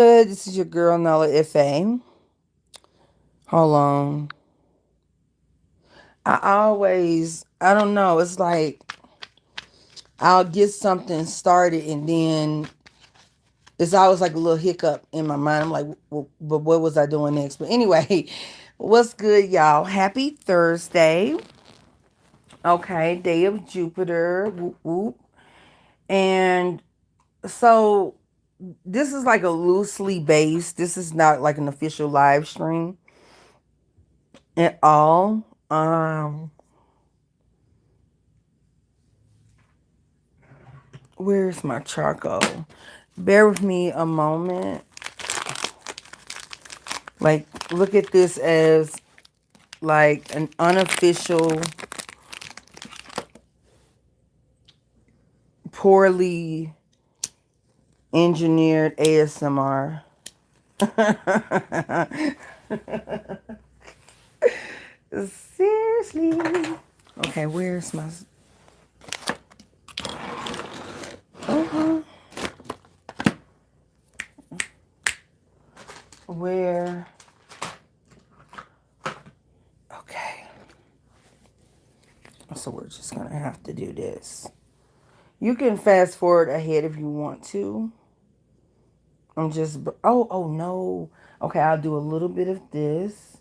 This is your girl Nala-Ife. Hold on. I don't know. It's like I'll get something started and then it's always like a little hiccup in my mind. I'm like, well, but what was I doing next? But anyway, what's good, y'all? Happy Thursday. Okay, day of Jupiter. Whoop, whoop. And so this is like a loosely based. This is not like an official live stream at all. Where's my charcoal? Bear with me a moment. Like, look at this as like an unofficial, poorly engineered ASMR. Seriously. Okay, where's my... Uh-huh. Where... Okay. So we're just going to have to do this. You can fast forward ahead if you want to. I'm just... Oh, no. Okay, I'll do a little bit of this.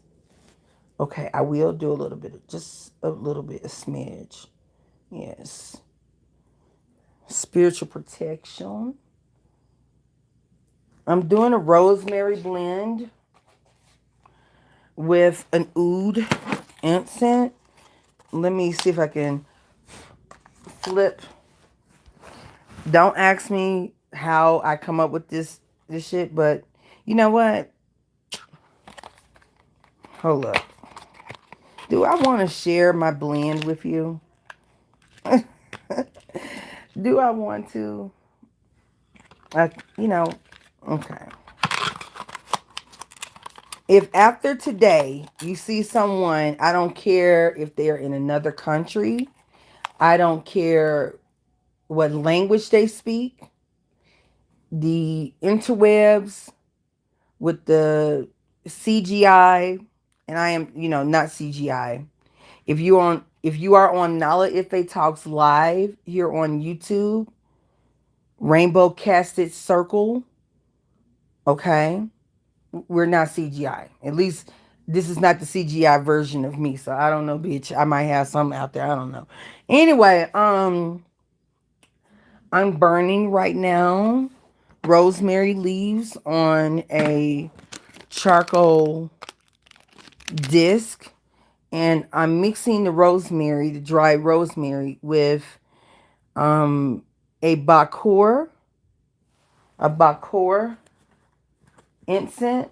Okay, I will do a little bit of... Just a little bit, a smidge. Yes. Spiritual protection. I'm doing a rosemary blend with an oud incense. Let me see if I can flip. Don't ask me how I come up with this shit, but you know what? Hold up. Do I want to share my blend with you? Do I want to? You know, okay. If after today you see someone, I don't care if they're in another country, I don't care what language they speak, the interwebs with the CGI, and I am, not CGI. If you are on Nala-Ife Talks live here on YouTube, Rainbow Casted Circle, okay? We're not CGI. At least this is not the CGI version of me. So I don't know, bitch. I might have something out there. I don't know. Anyway, I'm burning right now rosemary leaves on a charcoal disc. And I'm mixing the rosemary, the dried rosemary, with a bakor incense.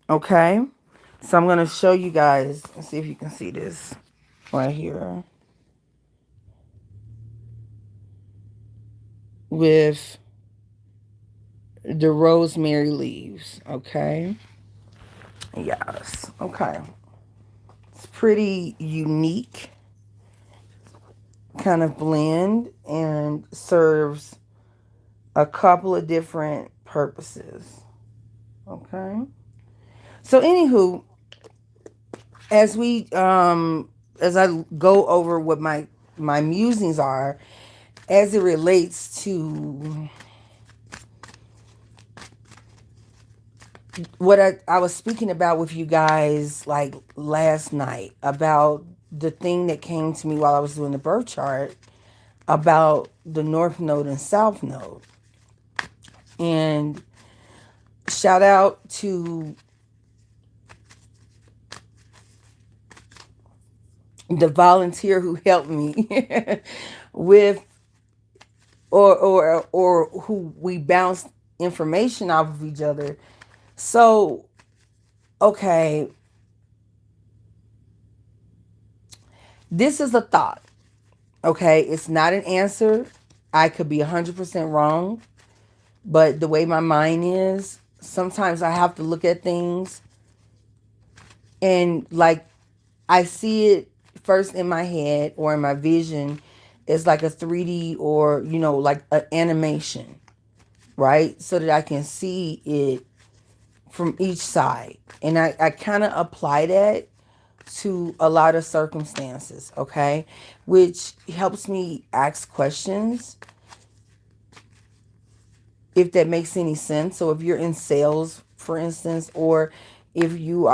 Okay. So I'm going to show you guys. Let's see if you can see this right here. With the rosemary leaves. Okay. Yes. Okay. It's pretty unique kind of blend and serves a couple of different purposes. Okay. So anywho, as I go over what my musings are as it relates to what I was speaking about with you guys like last night about the thing that came to me while I was doing the birth chart about the North Node and South Node. And shout out to the volunteer who helped me with or who we bounced information off of each other. So, okay, this is a thought. Okay, it's not an answer. I could be 100% wrong, but the way my mind is, sometimes I have to look at things and like I see it first in my head or in my vision as like a 3D or, like an animation, right? So that I can see it from each side. And I kind of apply that to a lot of circumstances, okay? Which helps me ask questions, if that makes any sense. So if you're in sales, for instance, or if you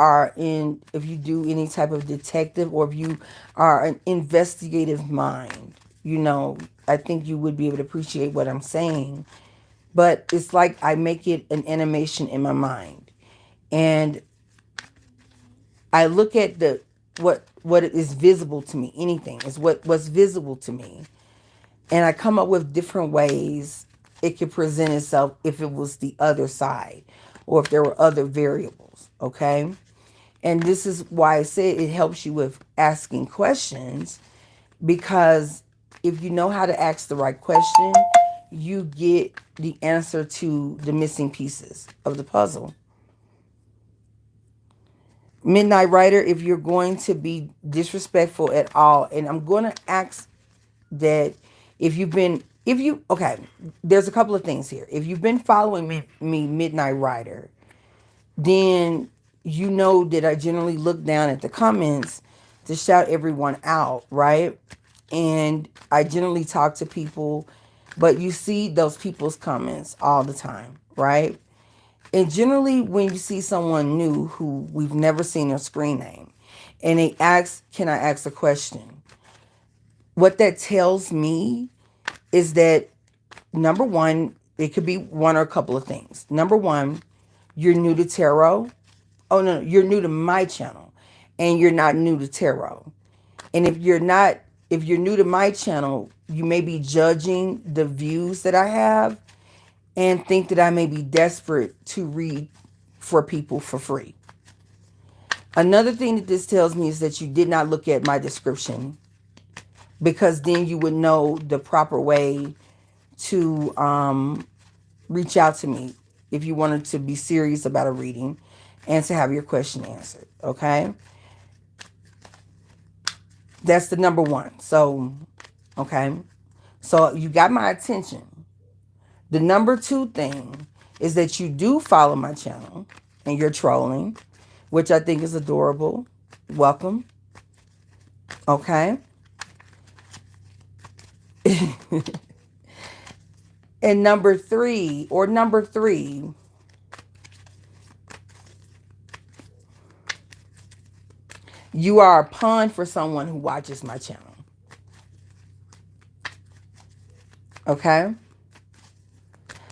do any type of detective, or if you are an investigative mind, I think you would be able to appreciate what I'm saying. But it's like I make it an animation in my mind. And I look at what is visible to me. Anything is what's visible to me. And I come up with different ways it could present itself if it was the other side, or if there were other variables, okay? And this is why I say it helps you with asking questions, because if you know how to ask the right question, you get the answer to the missing pieces of the puzzle. Midnight Rider, if you're going to be disrespectful at all, and I'm going to ask that okay, there's a couple of things here. If you've been following me, Midnight Rider, then you know that I generally look down at the comments to shout everyone out, right? And I generally talk to people, but you see those people's comments all the time, right? And generally when you see someone new who we've never seen their screen name, and they ask, can I ask a question? What that tells me is that, number one, it could be one or a couple of things. Number one, you're new to tarot. Oh, no, you're new to my channel, and you're not new to tarot. And if you're new to my channel, you may be judging the views that I have and think that I may be desperate to read for people for free. Another thing that this tells me is that you did not look at my description, because then you would know the proper way to reach out to me if you wanted to be serious about a reading and to have your question answered, okay? That's the number one. So, okay. So you got my attention. The number two thing is that you do follow my channel and you're trolling, which I think is adorable. Welcome. Okay. And number three, you are a pawn for someone who watches my channel. Okay?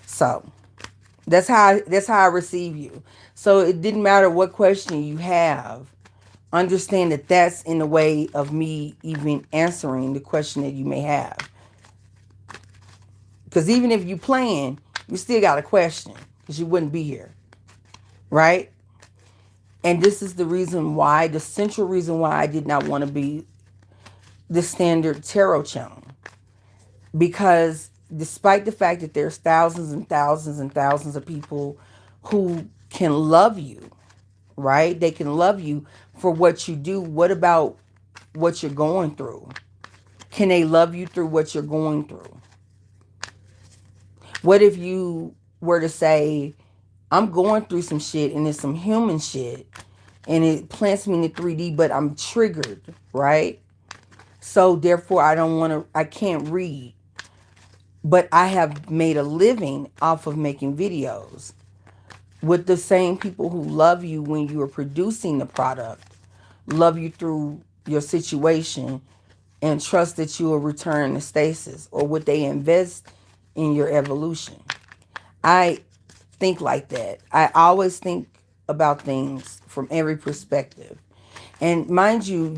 So, that's how I receive you. So, it didn't matter what question you have. Understand that that's in the way of me even answering the question that you may have. Because even if you playing, you still got a question, because you wouldn't be here. Right? And this is the reason why, the central reason why I did not want to be the standard tarot channel. Because despite the fact that there's thousands and thousands and thousands of people who can love you, right? They can love you for what you do. What about what you're going through? Can they love you through what you're going through? What if you were to say, I'm going through some shit, and it's some human shit, and it plants me in the 3D, but I'm triggered, right? So therefore I can't read. But I have made a living off of making videos with the same people who love you when you are producing the product, love you through your situation, and trust that you will return to stasis, or would they invest in your evolution. I think like that. I always think about things from every perspective. And mind you,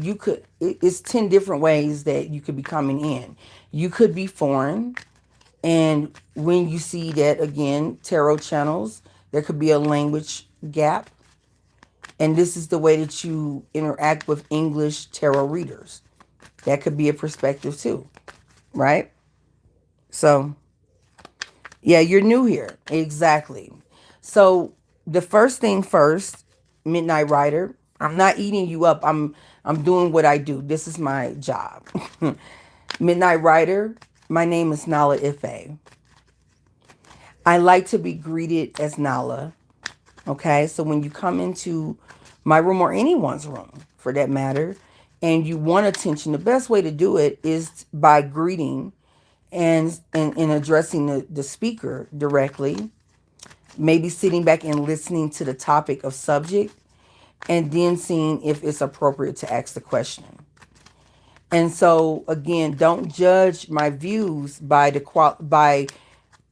it's 10 different ways that you could be coming in. You could be foreign. And when you see that, again, tarot channels, there could be a language gap. And this is the way that you interact with English tarot readers. That could be a perspective too, right? So, yeah, you're new here. Exactly. So, the first thing first, Midnight Rider, I'm not eating you up. I'm doing what I do. This is my job. Midnight Rider, my name is Nala-Ife. I like to be greeted as Nala. Okay, so when you come into my room or anyone's room for that matter, and you want attention, the best way to do it is by greeting and addressing the speaker directly, maybe sitting back and listening to the topic of subject, and then seeing if it's appropriate to ask the question. And so again, don't judge my views by by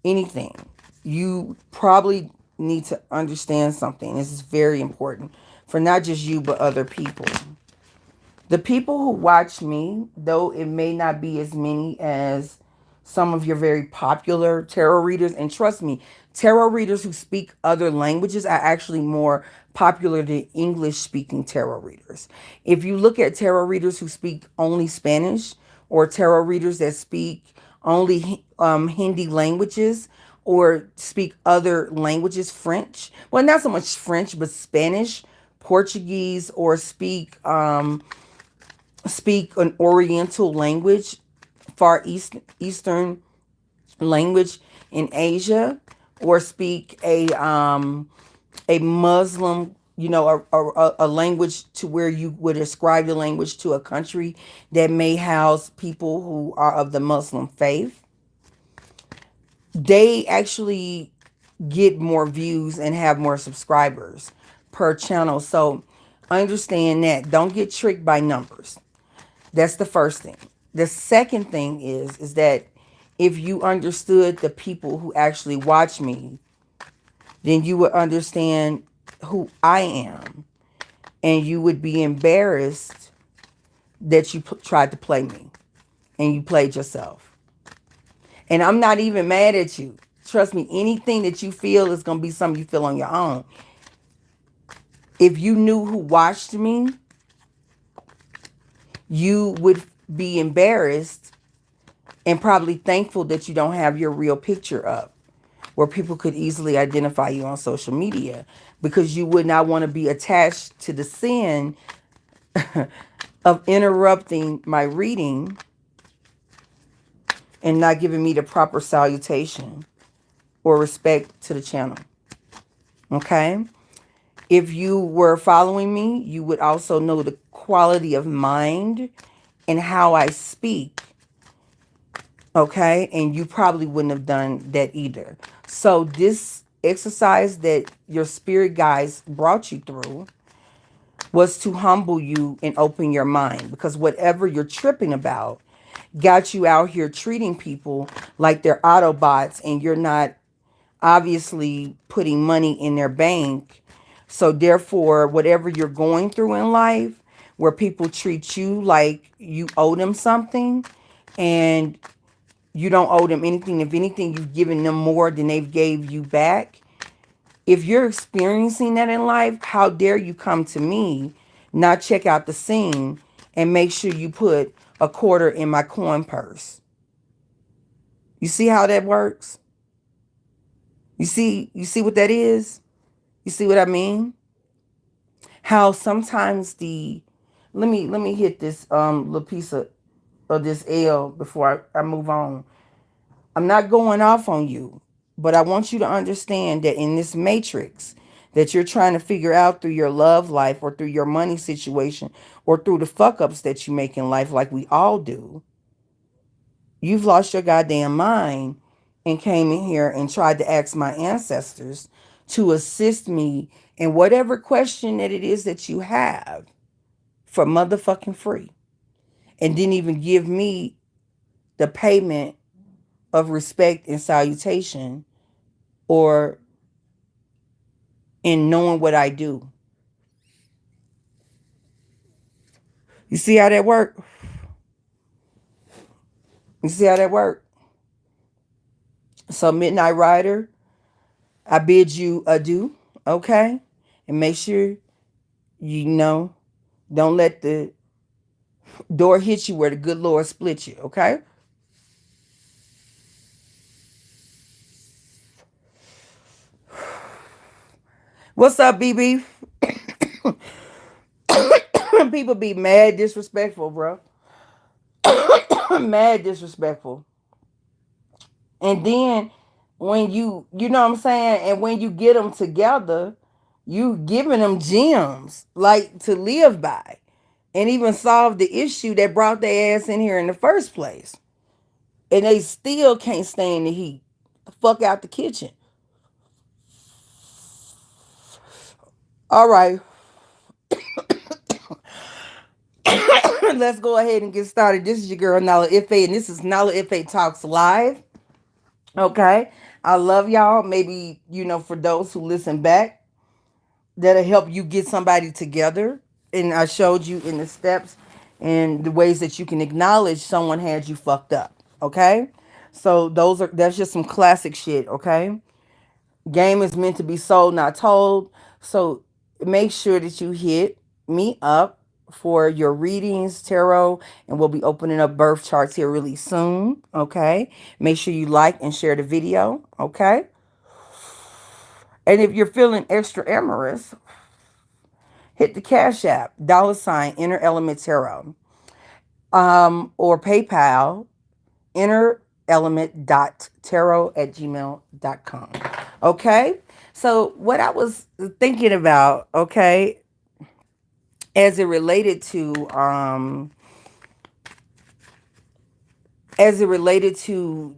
anything. You probably need to understand something. This is very important for not just you but other people. The people who watch me, though it may not be as many as some of your very popular tarot readers, and trust me, tarot readers who speak other languages are actually more popular than English speaking tarot readers. If you look at tarot readers who speak only Spanish, or tarot readers that speak only Hindi languages, or speak other languages, French, well, not so much French, but Spanish, Portuguese, or speak an Oriental language, Far Eastern language in Asia, or speak a Muslim, a language to where you would ascribe the language to a country that may house people who are of the Muslim faith. They actually get more views and have more subscribers per channel. So understand that. Don't get tricked by numbers. That's the first thing. The second thing is that if you understood the people who actually watch me, then you would understand who I am, and you would be embarrassed that you tried to play me and you played yourself. And I'm not even mad at you. Trust me, anything that you feel is going to be something you feel on your own. If you knew who watched me, you would be embarrassed and probably thankful that you don't have your real picture up where people could easily identify you on social media, because you would not want to be attached to the sin of interrupting my reading and not giving me the proper salutation or respect to the channel. Okay? If you were following me, you would also know the quality of mind and how I speak. Okay? And you probably wouldn't have done that either. So this exercise that your spirit guides brought you through was to humble you and open your mind, because whatever you're tripping about got you out here treating people like they're Autobots, and you're not obviously putting money in their bank. So therefore, whatever you're going through in life, where people treat you like you owe them something and you don't owe them anything. If anything, you've given them more than they've gave you back. If you're experiencing that in life, how dare you come to me, not check out the scene, and make sure you put a quarter in my coin purse. You see how that works? You see what that is? You see what I mean? How sometimes let me hit this little piece of this L before I move on. I'm not going off on you, but I want you to understand that in this matrix that you're trying to figure out through your love life, or through your money situation, or through the fuck ups that you make in life, like we all do, you've lost your goddamn mind and came in here and tried to ask my ancestors to assist me in whatever question that it is that you have for motherfucking free. And didn't even give me the payment of respect and salutation, or in knowing what I do. You see how that work? You see how that work? So Midnight Rider, I bid you adieu, okay? And make sure you know, don't let the door hit you where the good Lord split you, okay? What's up, BB? People be mad disrespectful, bro. Mad disrespectful. And then when you know what I'm saying, and when you get them together, You giving them gems like to live by and even solve the issue that brought their ass in here in the first place. And they still can't stand the heat. Fuck out the kitchen. All right. Let's go ahead and get started. This is your girl Nala-Ife, and this is Nala-Ife Talks Live. Okay. I love y'all. Maybe, for those who listen back, that'll help you get somebody together. And I showed you in the steps and the ways that you can acknowledge someone had you fucked up. Okay. So that's just some classic shit. Okay. Game is meant to be sold, not told. So make sure that you hit me up for your readings, tarot, and we'll be opening up birth charts here really soon. Okay. Make sure you like and share the video. Okay. And if you're feeling extra amorous, hit the Cash App, $ Inner Element Tarot, or PayPal, Innerelement.tarot@gmail.com. Okay? So what I was thinking about, okay, as it related to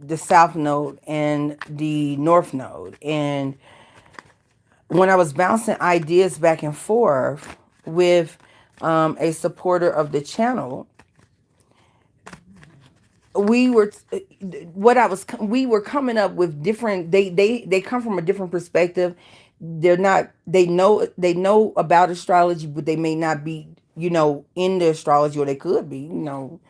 the South Node and the North Node, and when I was bouncing ideas back and forth with a supporter of the channel, we were we were coming up with different, they come from a different perspective. They know about astrology, but they may not be into astrology, or they could be. It ain't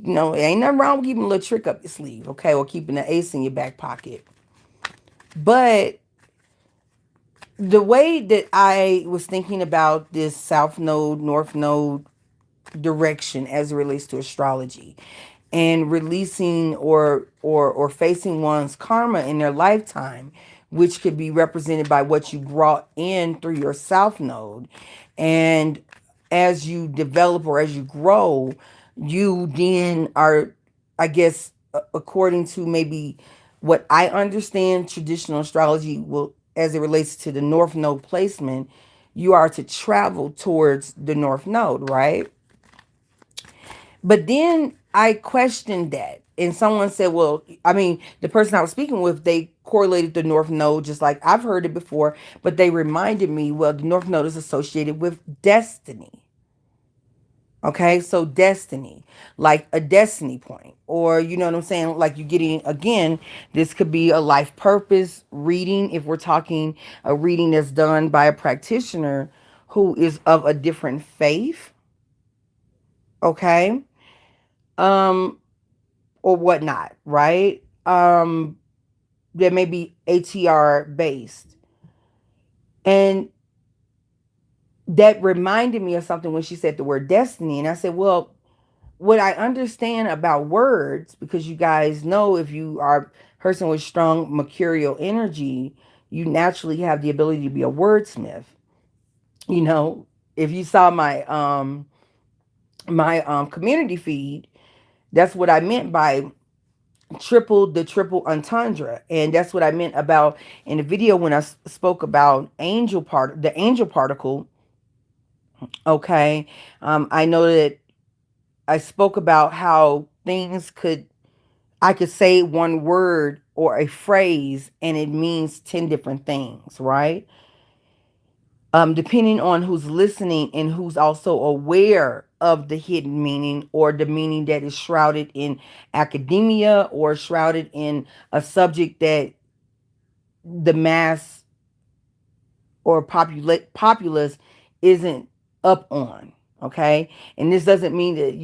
nothing wrong with keeping a little trick up your sleeve, okay, or keeping an ace in your back pocket. But the way that I was thinking about this South Node, North Node direction as it relates to astrology, and releasing or facing one's karma in their lifetime, which could be represented by what you brought in through your South Node. And as you develop or as you grow, you then are, I guess, according to maybe what I understand, traditional astrology will, as it relates to the North Node placement, you are to travel towards the North Node, right? But then I questioned that. And someone said, well, I mean, the person I was speaking with, they correlated the North Node just like I've heard it before. But they reminded me, well, the North Node is associated with destiny. Okay, so destiny, like a destiny point, or you know what I'm saying? Like you're getting, again, this could be a life purpose reading if we're talking a reading that's done by a practitioner who is of a different faith. Okay. Um, or whatnot, right? That may be ATR based. And that reminded me of something when she said the word destiny. And I said, well, what I understand about words, because you guys know if you are a person with strong mercurial energy, you naturally have the ability to be a wordsmith. If you saw my community feed, that's what I meant by triple entendre. And that's what I meant about in the video when I spoke about the angel particle. Okay. I know that I spoke about how I could say one word or a phrase and it means 10 different things, right? Depending on who's listening and who's also aware of the hidden meaning, or the meaning that is shrouded in academia or shrouded in a subject that the mass or populace isn't up on. Okay. And this doesn't mean that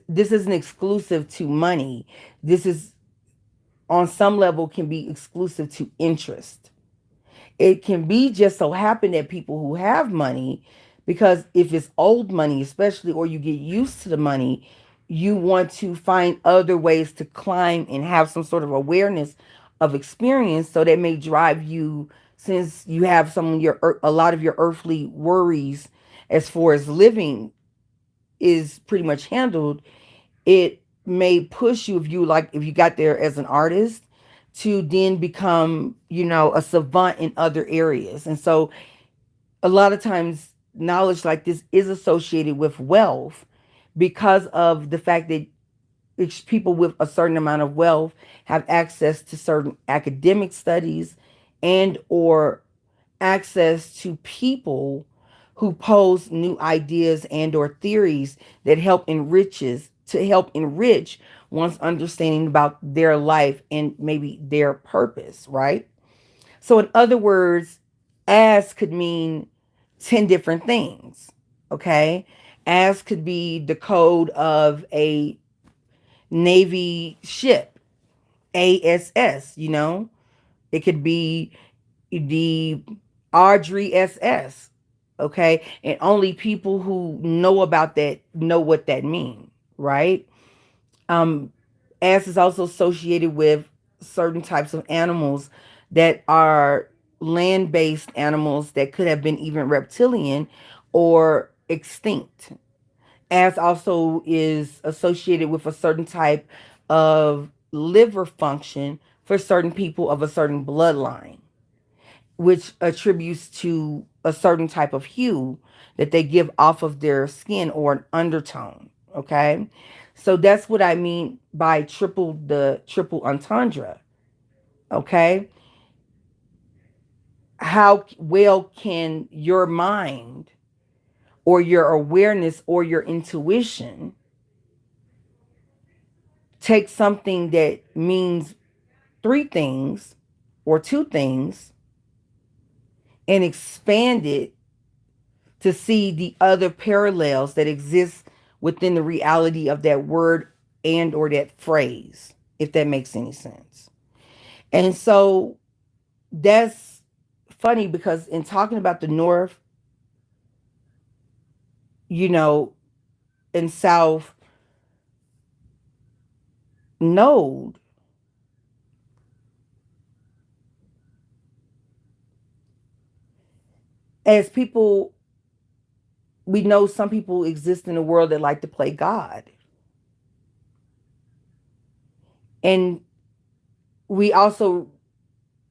this isn't exclusive to money. This is, on some level, can be exclusive to interest. It can be just so happen that people who have money, because if it's old money, especially, or you get used to the money, you want to find other ways to climb and have some sort of awareness of experience. So that may drive you, since you have a lot of your earthly worries as far as living is pretty much handled, it may push you, if you got there as an artist, to then become, a savant in other areas. And so a lot of times knowledge like this is associated with wealth because of the fact that people with a certain amount of wealth have access to certain academic studies and or access to people who pose new ideas and or theories that help enrich one's understanding about their life and maybe their purpose, right? So in other words, as could mean 10 different things, okay? As could be the code of a Navy ship, ASS, you know? It could be the Audrey SS, okay? And only people who know about that know what that means, right? Um, as is also associated with certain types of animals that are land-based animals that could have been even reptilian or extinct, as also is associated with a certain type of liver function for certain people of a certain bloodline, which attributes to a certain type of hue that they give off of their skin or an undertone. Okay. So that's what I mean by the triple entendre. Okay. How well can your mind or your awareness or your intuition take something that means three things or two things and expand it to see the other parallels that exist within the reality of that word and or that phrase, if that makes any sense. And so that's funny because in talking about the north, you know, and south node, as people, we know some people exist in the world that like to play God. And we also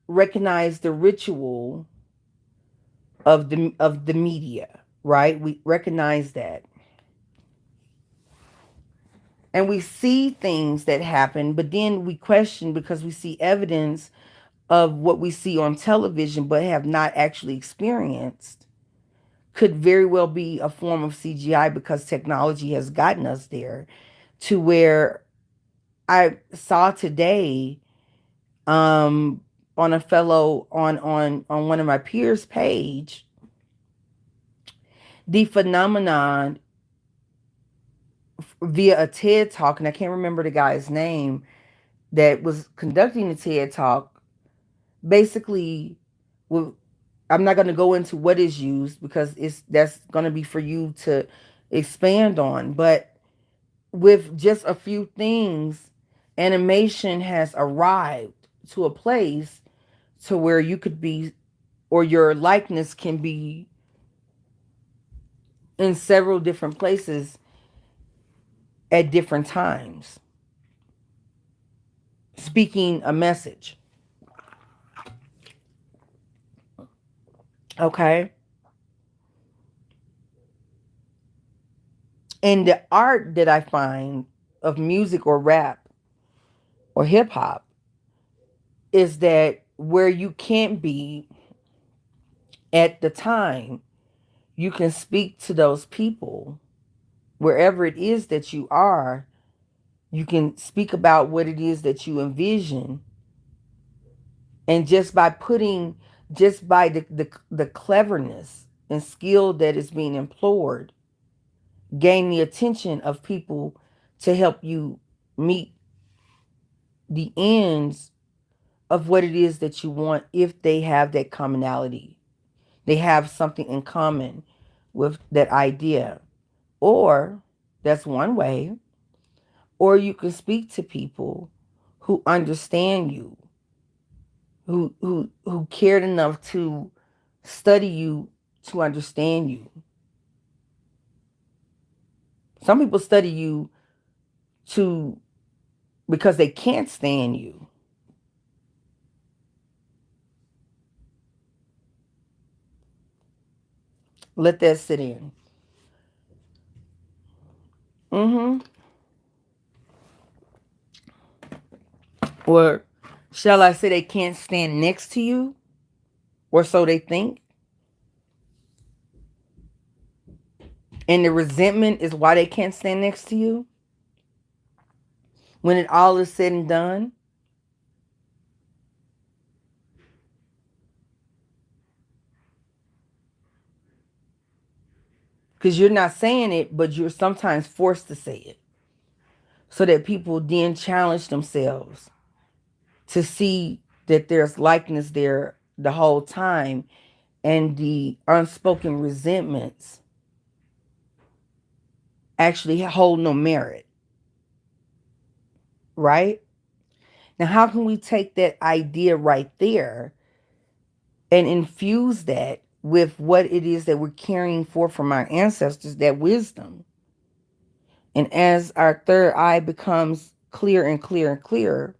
recognize the ritual of the media, right? We recognize that. And we see things that happen, but then we question because we see evidence of what we see on television but have not actually experienced. Could very well be a form of CGI because technology has gotten us there to where I saw today on a fellow on one of my peers page the phenomenon via a TED talk, and I can't remember the guy's name that was conducting the TED talk. Basically, well, I'm not going to go into what is used because that's going to be for you to expand on. But with just a few things, animation has arrived to a place to where you could be, or your likeness can be in several different places at different times, speaking a message. Okay. And the art that I find of music or rap or hip hop is that where you can't be at the time, you can speak to those people wherever it is that you are. You can speak about what it is that you envision. And just by the cleverness and skill that is being employed, gain the attention of people to help you meet the ends of what it is that you want if they have that commonality. They have something in common with that idea. Or that's one way. Or you can speak to people who understand you, who cared enough to study you to understand you. Some people study you to because they can't stand you. Let that sit in. Mm-hmm. Or shall I say they can't stand next to you? Or so they think. And the resentment is why they can't stand next to you? When it all is said and done? Because you're not saying it, but you're sometimes forced to say it. So that people then challenge themselves to see that there's likeness there the whole time, and the unspoken resentments actually hold no merit, right? Now, how can we take that idea right there and infuse that with what it is that we're carrying forth from our ancestors, that wisdom? And as our third eye becomes clear and clear and clearer,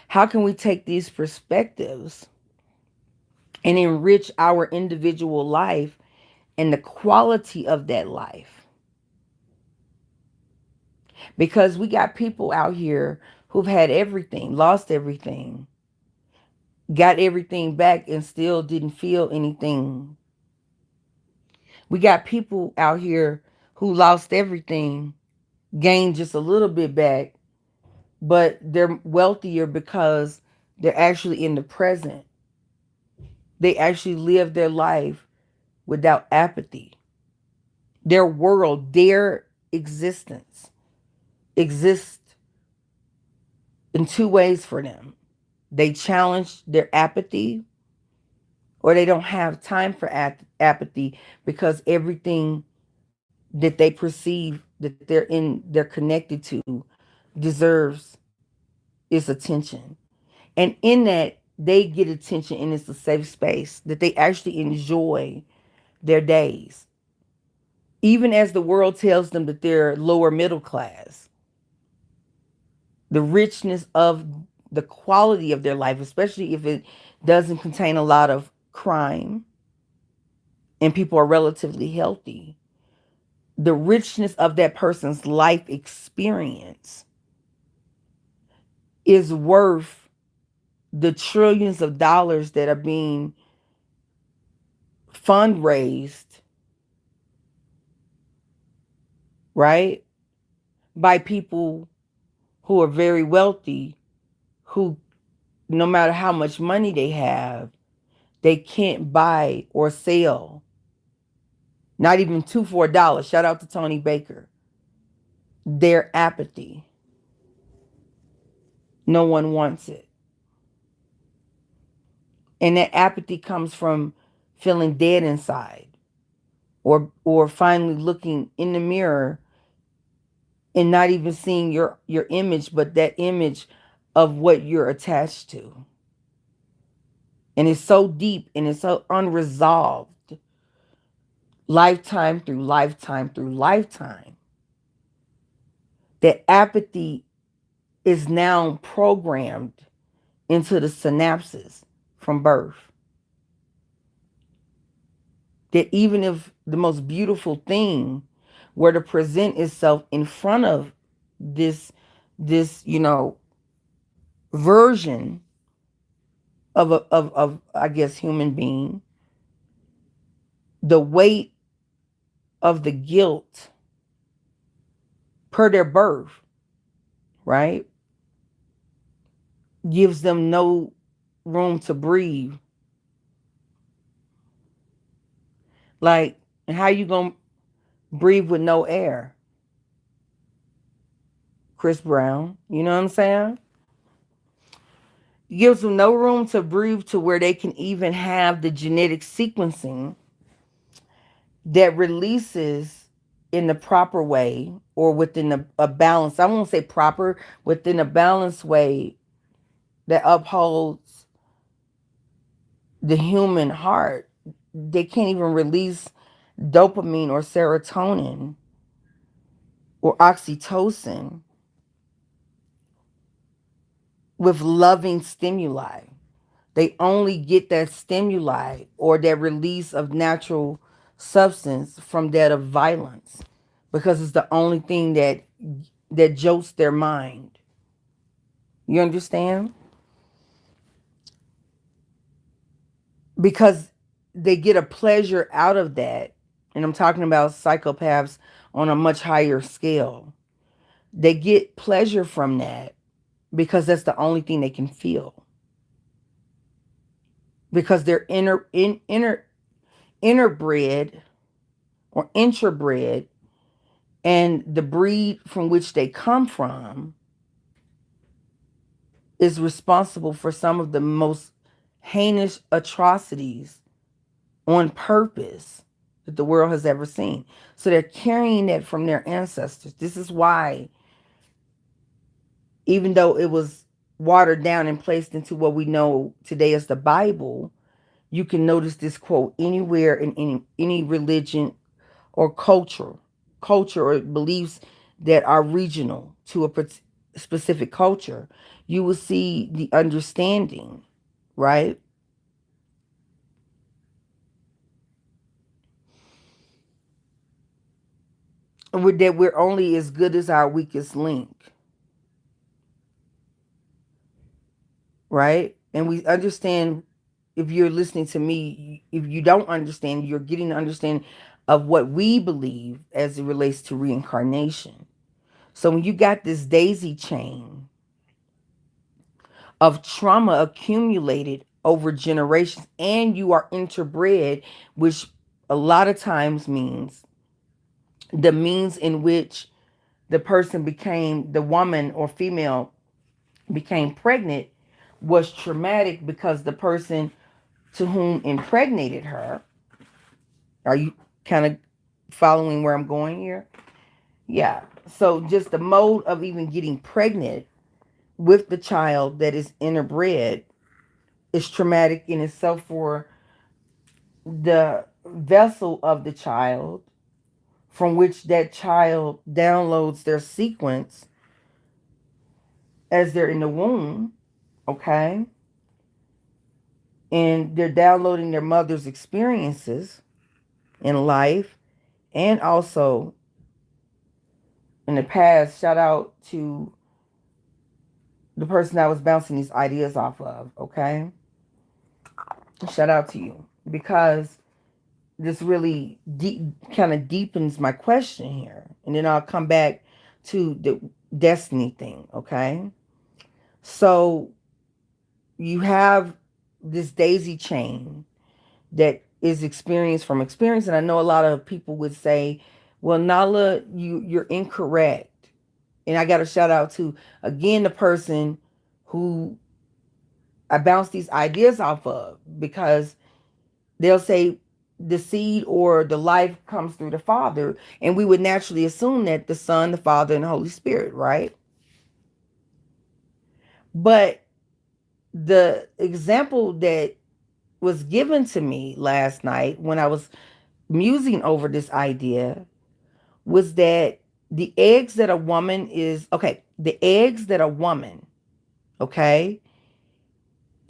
how can we take these perspectives and enrich our individual life and the quality of that life? Because we got people out here who've had everything, lost everything, got everything back, and still didn't feel anything. We got people out here who lost everything, gained just a little bit back, but they're wealthier because they're actually in the present. They actually live their life without apathy. Their world, their existence exists in two ways for them. They challenge their apathy, or they don't have time for apathy, because everything that they perceive that they're connected to deserves its attention. And in that, they get attention, and it's a safe space that they actually enjoy their days. Even as the world tells them that they're lower middle class, the richness of the quality of their life, especially if it doesn't contain a lot of crime and people are relatively healthy, the richness of that person's life experience is worth the trillions of dollars that are being fundraised, right, by people who are very wealthy, who, no matter how much money they have, they can't buy or sell, not even two for a dollar. Shout out to Tony Baker. Their apathy. No one wants it. And that apathy comes from feeling dead inside, or finally looking in the mirror and not even seeing your image, but that image of what you're attached to. And it's so deep and it's so unresolved, lifetime through lifetime through lifetime, that apathy is now programmed into the synapses from birth. That even if the most beautiful thing were to present itself in front of this version of I guess human being, the weight of the guilt per their birth, right, gives them no room to breathe. Like, how you gonna breathe with no air? Chris Brown, you know what I'm saying? Gives them no room to breathe, to where they can even have the genetic sequencing that releases in the proper way, or within a balance. I won't say proper, within a balanced way that upholds the human heart. They can't even release dopamine or serotonin or oxytocin with loving stimuli. They only get that stimuli or that release of natural substance from that of violence, because it's the only thing that jolts their mind. You understand? Because they get a pleasure out of that. And I'm talking about psychopaths on a much higher scale. They get pleasure from that because that's the only thing they can feel. Because they're interbred or interbred, and the breed from which they come from is responsible for some of the most heinous atrocities on purpose that the world has ever seen. So they're carrying that from their ancestors. This is why, even though it was watered down and placed into what we know today as the Bible, you can notice this quote anywhere in any religion or culture or beliefs that are regional to a specific culture. You will see the understanding, right? That we're only as good as our weakest link, right? And we understand, if you're listening to me, if you don't understand, you're getting to understand of what we believe as it relates to reincarnation. So when you got this daisy chain of trauma accumulated over generations and you are interbred, which a lot of times means the means in which the person became, the woman or female became pregnant, was traumatic because the person to whom impregnated her, are you kind of following where I'm going here? Yeah. So just the mode of even getting pregnant with the child that is interbred is traumatic in itself for the vessel of the child from which that child downloads their sequence as they're in the womb, okay? And they're downloading their mother's experiences in life and also in the past. Shout out to the person I was bouncing these ideas off of, okay? Shout out to you, because this really kind of deepens my question here. And then I'll come back to the destiny thing, okay? So you have this daisy chain that is experienced from experience. And I know a lot of people would say, well, Nala, you're incorrect. And I got to shout out to, again, the person who I bounce these ideas off of, because they'll say the seed or the life comes through the Father. And we would naturally assume that the Son, the Father, and the Holy Spirit, right? But the example that was given to me last night when I was musing over this idea was that the eggs that a woman is, okay, the eggs that a woman, okay,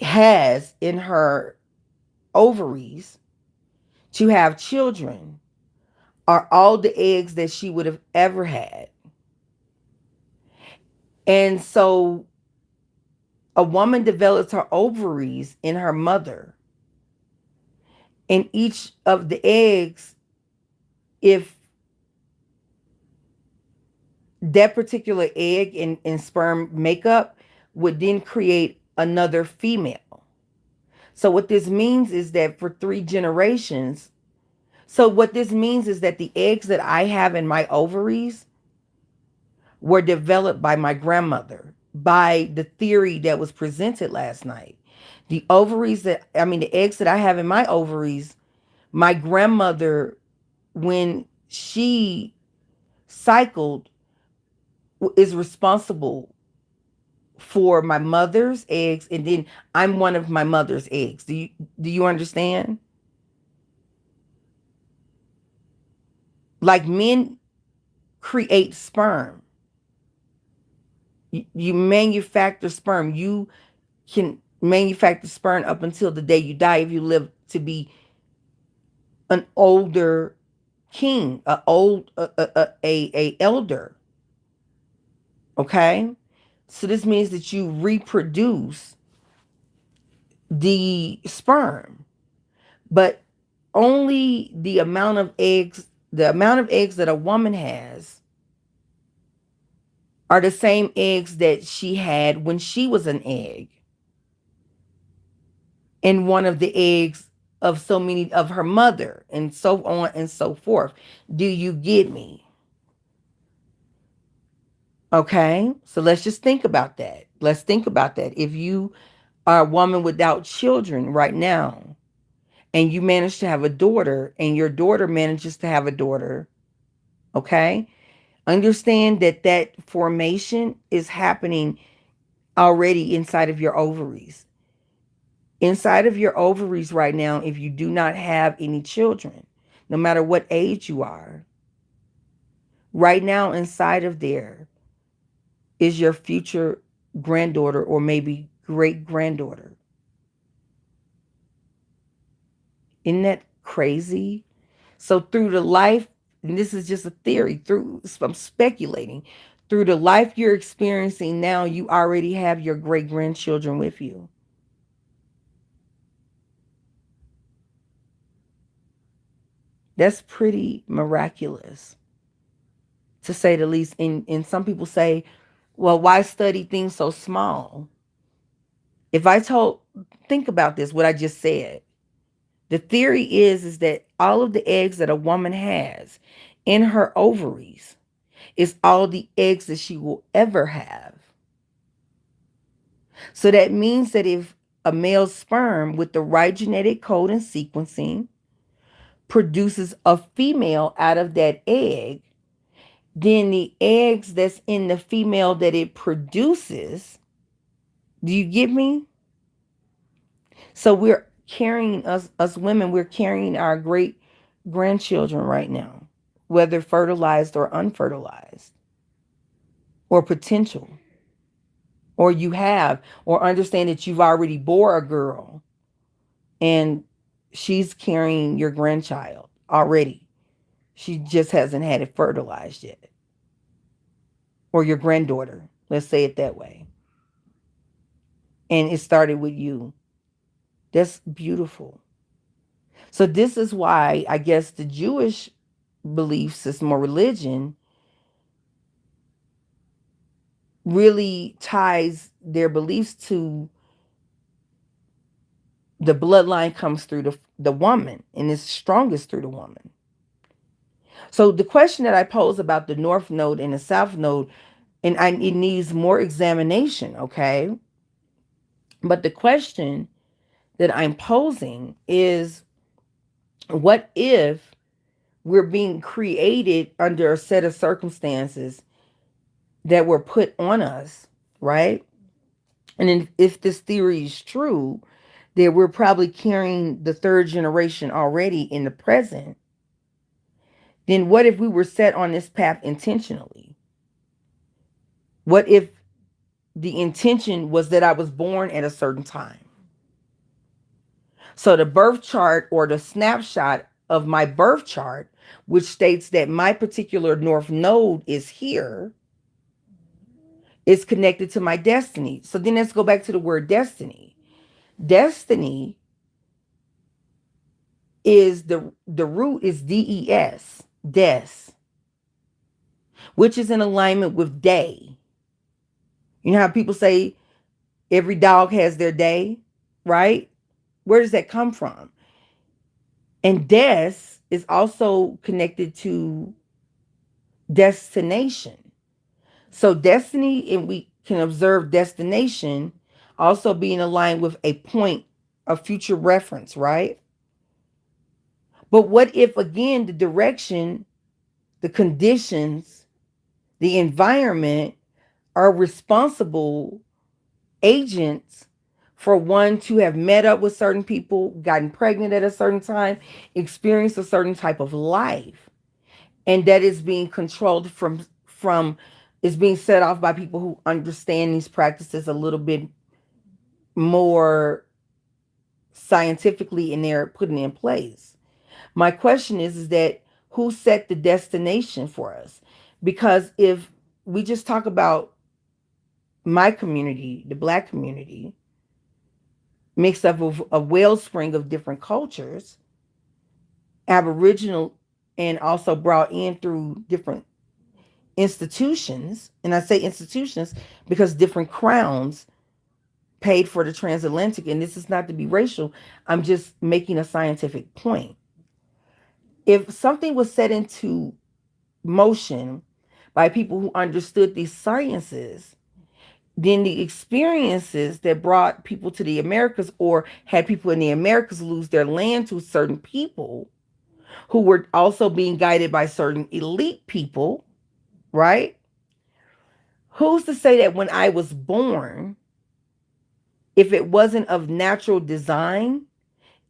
has in her ovaries to have children are all the eggs that she would have ever had. And so a woman develops her ovaries in her mother. And each of the eggs, if that particular egg and sperm makeup would then create another female. So what this means is that for 3 generations, so what this means is that the eggs that I have in my ovaries were developed by my grandmother, by the theory that was presented last night. The ovaries that, I mean, the eggs that I have in my ovaries, my grandmother, when she cycled, is responsible for my mother's eggs, and then I'm one of my mother's eggs. Do you understand? Like men create sperm. You manufacture sperm. You can manufacture sperm up until the day you die if you live to be an older king, a elder. Okay? So this means that you reproduce the sperm, but only the amount of eggs that a woman has are the same eggs that she had when she was an egg, and one of the eggs of so many of her mother, and so on and so forth. Do you get me? Okay, so let's just think about that. Let's think about that. If you are a woman without children right now, and you manage to have a daughter, and your daughter manages to have a daughter, okay, understand that that formation is happening already inside of your ovaries. Inside of your ovaries right now, if you do not have any children, no matter what age you are, right now inside of there is your future granddaughter or maybe great granddaughter. Isn't that crazy? So through the life, and this is just a theory, I'm speculating, through the life you're experiencing now, you already have your great grandchildren with you. That's pretty miraculous, to say the least. And some people say, well, why study things so small? Think about this, what I just said. The theory is that all of the eggs that a woman has in her ovaries is all the eggs that she will ever have. So that means that if a male sperm with the right genetic code and sequencing produces a female out of that egg, then the eggs that's in the female that it produces, do you get me? So we're carrying, us women, we're carrying our great grandchildren right now, whether fertilized or unfertilized, or potential, or you have, or understand that you've already bore a girl and she's carrying your grandchild already. She just hasn't had it fertilized yet. Or your granddaughter, let's say it that way. And it started with you. That's beautiful. So this is why I guess the Jewish belief system or religion really ties their beliefs to the bloodline comes through the woman and is strongest through the woman. So the question that I pose about the North Node and the South Node, and it needs more examination, okay? But the question that I'm posing is, what if we're being created under a set of circumstances that were put on us, right? And if this theory is true, that we're probably carrying the third generation already in the present, then what if we were set on this path intentionally? What if the intention was that I was born at a certain time? So the birth chart or the snapshot of my birth chart, which states that my particular North Node is here, is connected to my destiny. So then let's go back to the word destiny. Destiny is the root is DES, des, which is in alignment with day. You know how people say every dog has their day, right? Where does that come from? And des is also connected to destination. So destiny, and we can observe destination also being aligned with a point of future reference, right? But what if, again, the direction, the conditions, the environment are responsible agents for one to have met up with certain people, gotten pregnant at a certain time, experienced a certain type of life, and that is being controlled from is being set off by people who understand these practices a little bit more scientifically and they're putting in place. My question is that who set the destination for us? Because if we just talk about my community, the Black community, mixed up with a wellspring of different cultures, Aboriginal, and also brought in through different institutions. And I say institutions because different crowns paid for the transatlantic. And this is not to be racial, I'm just making a scientific point. If something was set into motion by people who understood these sciences, then the experiences that brought people to the Americas or had people in the Americas lose their land to certain people who were also being guided by certain elite people, right? Who's to say that when I was born, if it wasn't of natural design,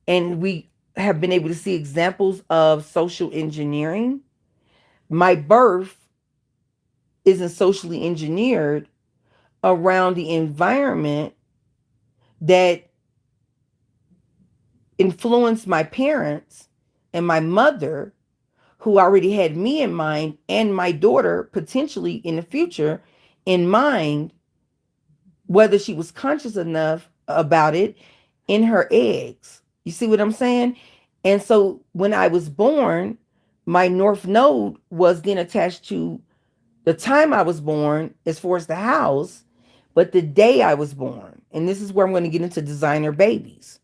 and we have been able to see examples of social engineering, my birth isn't socially engineered around the environment that influenced my parents and my mother, who already had me in mind, and my daughter potentially in the future in mind, whether she was conscious enough about it, in her eggs. You see what I'm saying? And so when I was born, my North Node was then attached to the time I was born as far as the house, but the day I was born. And this is where I'm going to get into designer babies.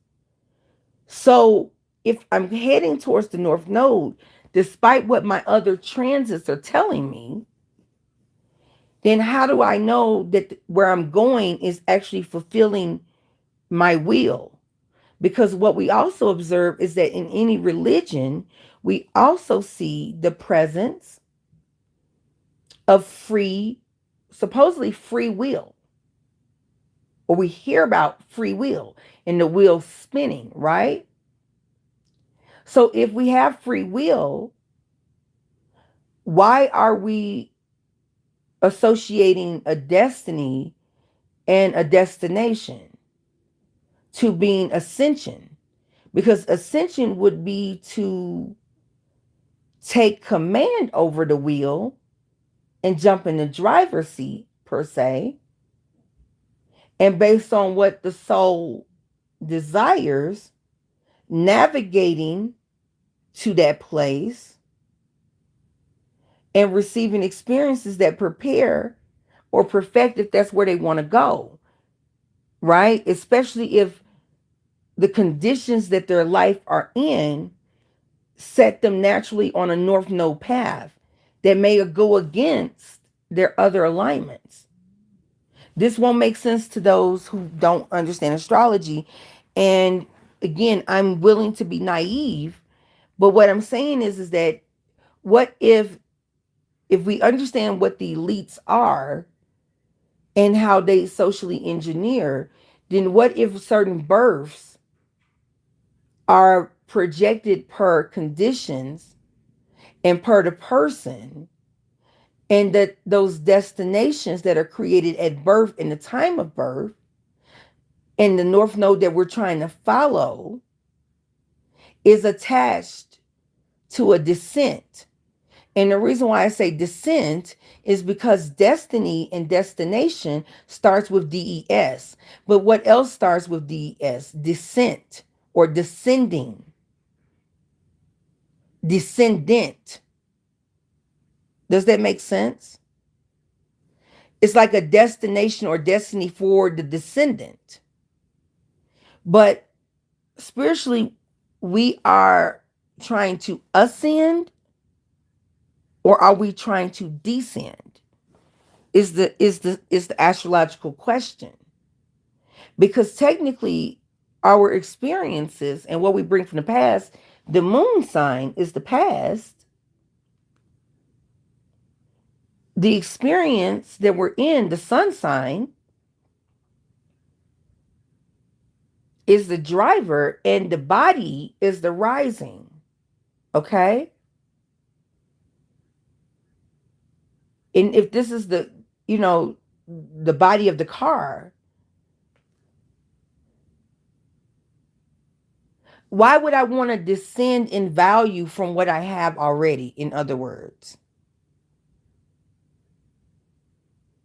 So if I'm heading towards the North Node, despite what my other transits are telling me, then how do I know that where I'm going is actually fulfilling my will? Because what we also observe is that in any religion, we also see the presence of supposedly free will, or we hear about free will and the wheel spinning, right? So if we have free will, why are we associating a destiny and a destination to being ascension? Because ascension would be to take command over the wheel and jump in the driver's seat, per se, and based on what the soul desires, navigating to that place and receiving experiences that prepare or perfect if that's where they want to go, right? Especially if the conditions that their life are in set them naturally on a North Node path that may go against their other alignments. This won't make sense to those who don't understand astrology. And again, I'm willing to be naive, but what I'm saying is that what if we understand what the elites are and how they socially engineer, then what if certain births are projected per conditions and per the person, and that those destinations that are created at birth in the time of birth and the North Node that we're trying to follow is attached to a descent. And the reason why I say descent is because destiny and destination starts with DES. But what else starts with DES? Descent or descending. Descendant. Does that make sense? It's like a destination or destiny for the descendant. But spiritually, we are trying to ascend, or are we trying to descend? Is the astrological question. Because technically our experiences and what we bring from the past, the moon sign is the past. The experience that we're in, the sun sign, is the driver, and the body is the rising. Okay? And if this is the body of the car, Why would I want to descend in value from what I have already? In other words,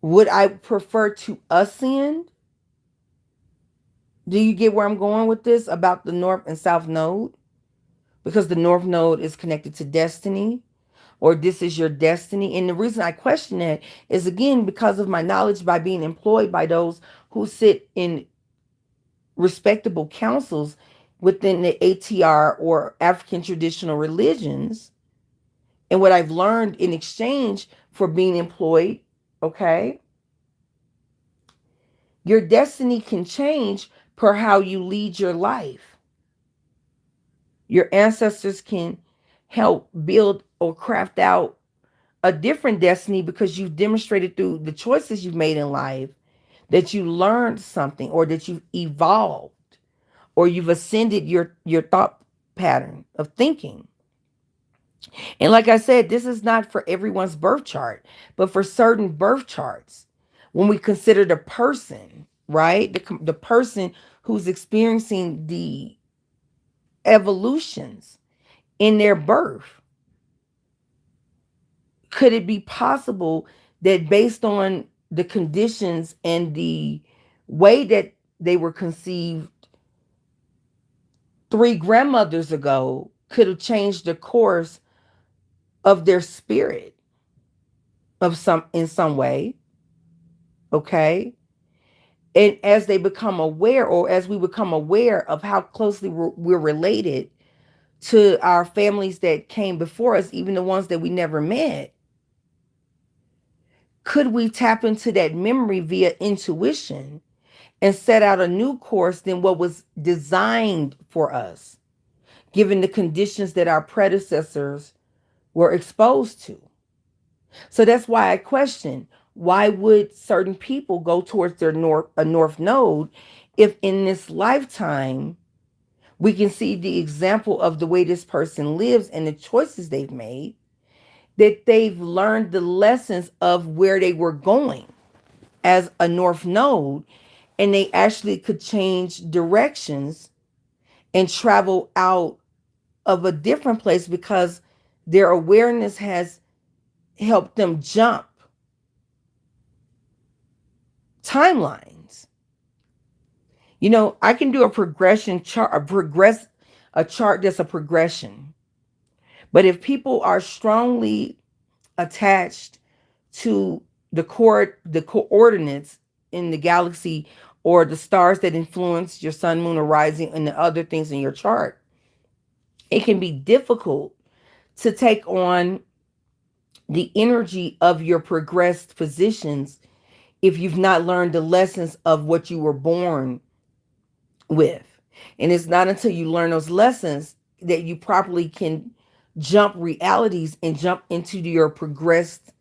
would I prefer to ascend? Do you get where I'm going with this about the North and South Node? Because the North Node is connected to destiny, or this is your destiny. And the reason I question that is, again, because of my knowledge by being employed by those who sit in respectable councils within the ATR or African traditional religions, and what I've learned in exchange for being employed. Okay, your destiny can change per how you lead your life. Your ancestors can help build or craft out a different destiny because you've demonstrated through the choices you've made in life that you learned something, or that you've evolved, or you've ascended your thought pattern of thinking. And like I said, this is not for everyone's birth chart, but for certain birth charts, when we consider the person, right? The person who's experiencing the evolutions in their birth, could it be possible that based on the conditions and the way that they were conceived 3 grandmothers ago could have changed the course of their spirit of some in some way? Okay. And as they become aware, or as we become aware of how closely we're related to our families that came before us, even the ones that we never met, could we tap into that memory via intuition and set out a new course than what was designed for us, given the conditions that our predecessors were exposed to? So that's why I question, why would certain people go towards their north node if in this lifetime we can see the example of the way this person lives and the choices they've made, that they've learned the lessons of where they were going as a north node, and they actually could change directions and travel out of a different place because their awareness has helped them jump timelines. You know, I can do a progression chart, a chart that's a progression. But if people are strongly attached to the coordinates in the galaxy, or the stars that influence your sun, moon, or rising, and the other things in your chart, it can be difficult to take on the energy of your progressed positions if you've not learned the lessons of what you were born with. And it's not until you learn those lessons that you properly can jump realities and jump into your progressed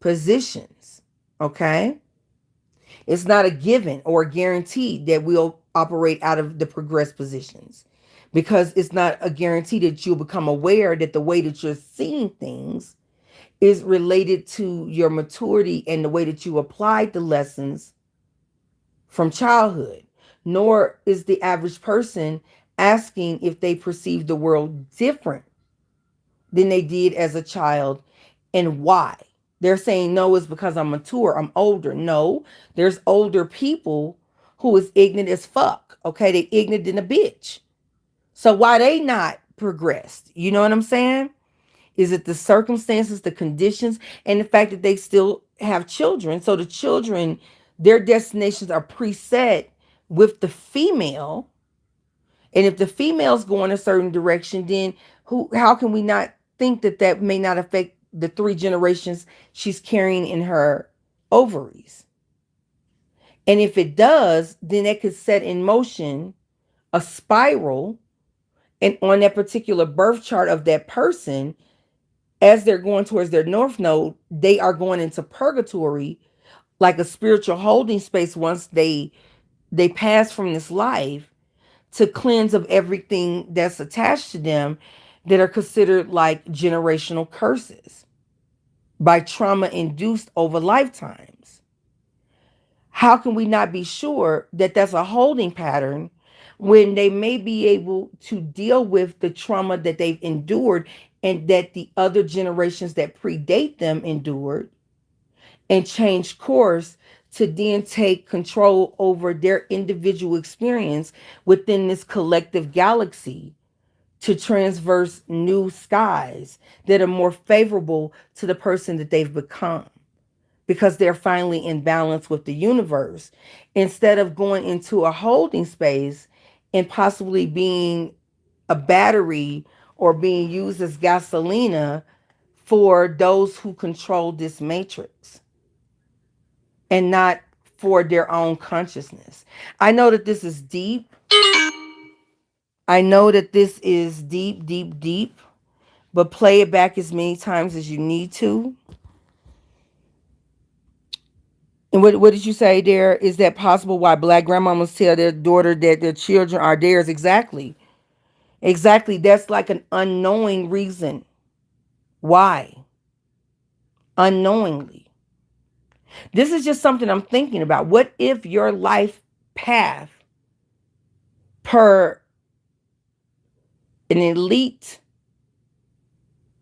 positions. Okay? It's not a given or a guarantee that we'll operate out of the progressed positions, because it's not a guarantee that you'll become aware that the way that you're seeing things is related to your maturity and the way that you applied the lessons from childhood. Nor is the average person asking if they perceive the world different than they did as a child, and why. They're saying, no, it's because I'm mature, I'm older. No, there's older people who is ignorant as fuck. Okay, they ignorant than a bitch. So why they not progressed? You know what I'm saying? Is it the circumstances, the conditions, and the fact that they still have children? So the children, their destinations are preset with the female. And if the female's going a certain direction, then how can we not think that that may not affect the 3 generations she's carrying in her ovaries? And if it does, then that could set in motion a spiral. And on that particular birth chart of that person, as they're going towards their north node, they are going into purgatory, like a spiritual holding space, once they pass from this life, to cleanse of everything that's attached to them that are considered like generational curses by trauma induced over lifetimes. How can we not be sure that that's a holding pattern when they may be able to deal with the trauma that they've endured and that the other generations that predate them endured, and change course to then take control over their individual experience within this collective galaxy to transverse new skies that are more favorable to the person that they've become, because they're finally in balance with the universe, instead of going into a holding space and possibly being a battery or being used as gasolina for those who control this matrix and not for their own consciousness. I know that this is deep. I know that this is deep, deep, deep, but play it back as many times as you need to. And what did you say there? Is that possible? Why black grandmamas tell their daughter that their children are theirs? Exactly. Exactly. That's like an unknowing reason. Why? Unknowingly. This is just something I'm thinking about. What if your life path per an elite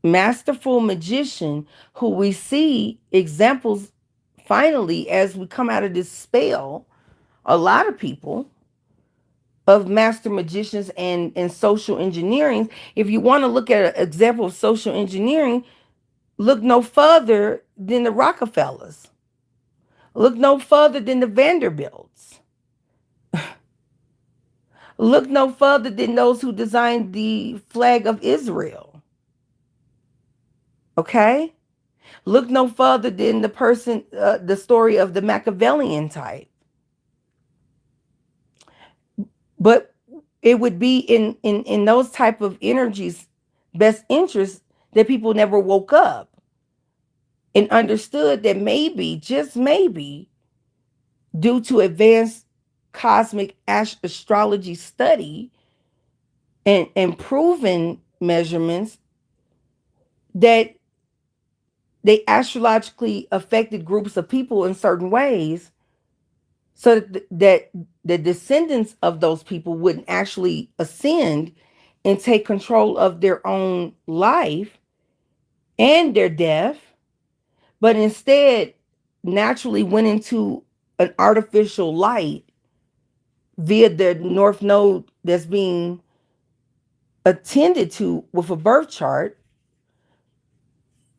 masterful magician who we see examples finally as we come out of this spell, a lot of people of master magicians and social engineering. If you want to look at an example of social engineering, look no further than the Rockefellers. Look no further than the Vanderbilts. Look no further than those who designed the flag of Israel. Okay? Look no further than the story of the Machiavellian type. But it would be in those type of energies' best interest that people never woke up and understood that maybe, just maybe, due to advanced cosmic astrology study and proven measurements, that they astrologically affected groups of people in certain ways, so that the descendants of those people wouldn't actually ascend and take control of their own life and their death, but instead naturally went into an artificial light via the North Node that's being attended to with a birth chart,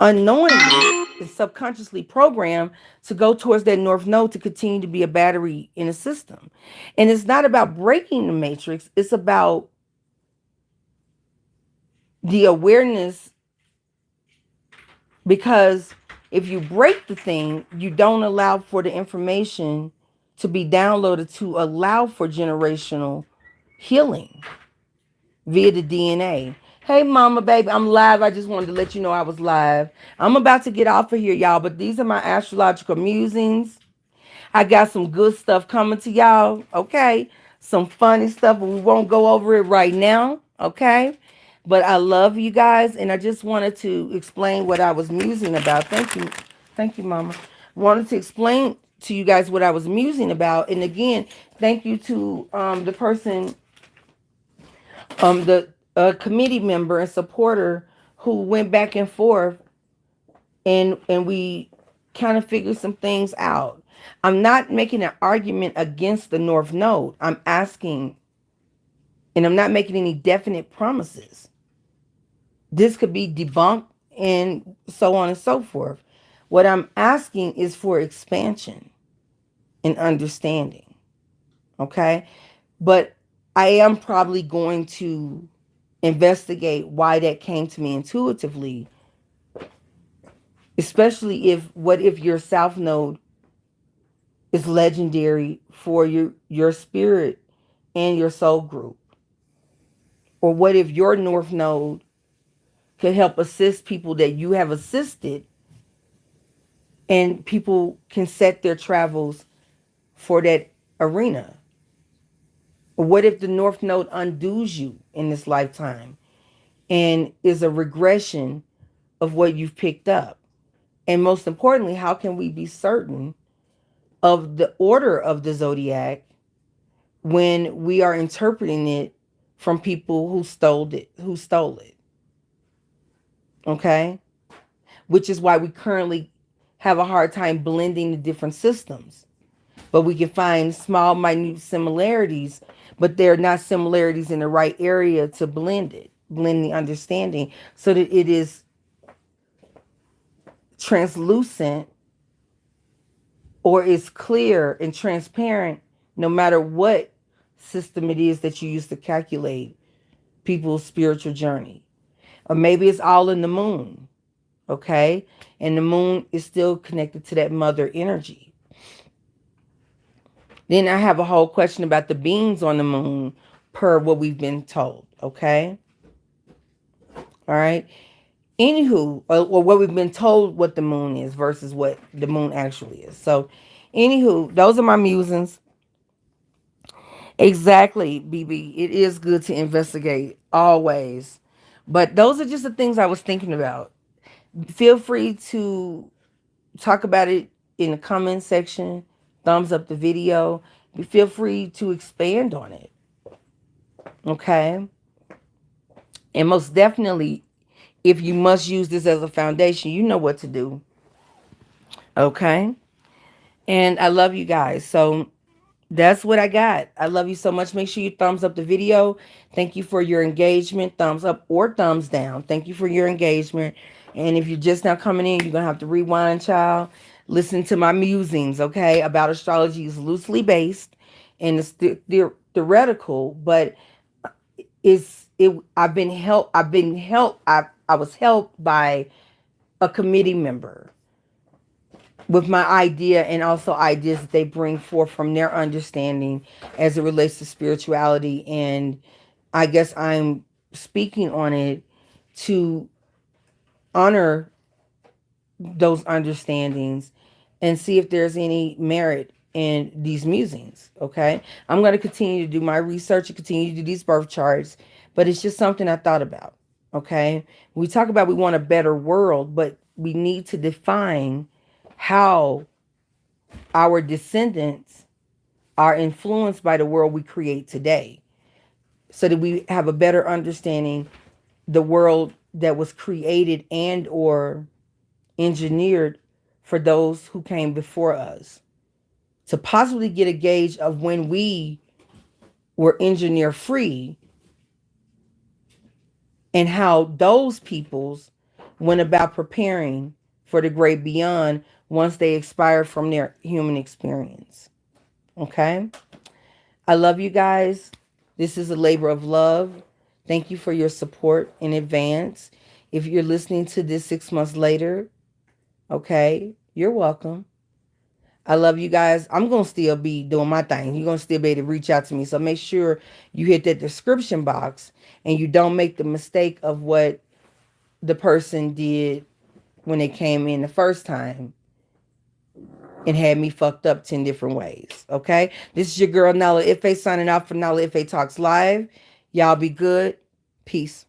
unknowingly is subconsciously programmed to go towards that North Node to continue to be a battery in a system. And it's not about breaking the matrix, it's about the awareness, because if you break the thing, you don't allow for the information to be downloaded to allow for generational healing via the DNA. Hey, mama, baby, I'm live. I just wanted to let you know I was live. I'm about to get off of here, y'all, but these are my astrological musings. I got some good stuff coming to y'all, okay? Some funny stuff, but we won't go over it right now, okay? But I love you guys, and I just wanted to explain what I was musing about. Thank you. Thank you, mama. Wanted to explain to you guys what I was musing about. And again, thank you to the person, the committee member and supporter who went back and forth, and we kind of figured some things out. I'm not making an argument against the North Node. I'm asking, and I'm not making any definite promises. This could be debunked and so on and so forth. What I'm asking is for expansion and understanding. Okay? But I am probably going to investigate why that came to me intuitively, especially if your South Node is legendary for your spirit and your soul group? Or what if your North Node could help assist people that you have assisted, and people can set their travels for that arena? Or what if the North Node undoes you in this lifetime and is a regression of what you've picked up? And most importantly, how can we be certain of the order of the zodiac when we are interpreting it from people who stole it. Okay? Which is why we currently have a hard time blending the different systems. But we can find small, minute similarities, but they're not similarities in the right area to blend the understanding so that it is translucent or is clear and transparent no matter what system it is that you use to calculate people's spiritual journey. Or maybe it's all in the moon, okay? And the moon is still connected to that mother energy. Then I have a whole question about the beings on the moon per what we've been told, okay? All right. Anywho, or what we've been told what the moon is versus what the moon actually is. So, anywho, those are my musings. Exactly, BB. It is good to investigate always. But those are just the things I was thinking about. Feel free to talk about it in the comment section. Thumbs up the video. Feel free to expand on it. Okay? And most definitely, if you must use this as a foundation, you know what to do. Okay? And I love you guys. So that's what I got. I love you so much. Make sure you thumbs up the video. Thank you for your engagement. Thumbs up or thumbs down. Thank you for your engagement. And if you're just now coming in, you're going to have to rewind, child. Listen to my musings, okay, about astrology. Is loosely based and it's theoretical, but I was helped by a committee member with my idea and also ideas that they bring forth from their understanding as it relates to spirituality. And I guess I'm speaking on it to honor those understandings and see if there's any merit in these musings. Okay. I'm going to continue to do my research and continue to do these birth charts, but it's just something I thought about. Okay. We talk about we want a better world, but we need to define how our descendants are influenced by the world we create today so that we have a better understanding the world that was created and or engineered for those who came before us, to possibly get a gauge of when we were engineer free and how those peoples went about preparing for the great beyond once they expired from their human experience. Okay? I love you guys. This is a labor of love. Thank you for your support in advance. If you're listening to this 6 months later, okay, you're welcome. I love you guys. I'm going to still be doing my thing. You're going to still be able to reach out to me. So make sure you hit that description box and you don't make the mistake of what the person did when they came in the first time and had me fucked up 10 different ways. Okay? This is your girl Nala-Ife signing off for Nala-Ife Talks Live. Y'all be good. Peace.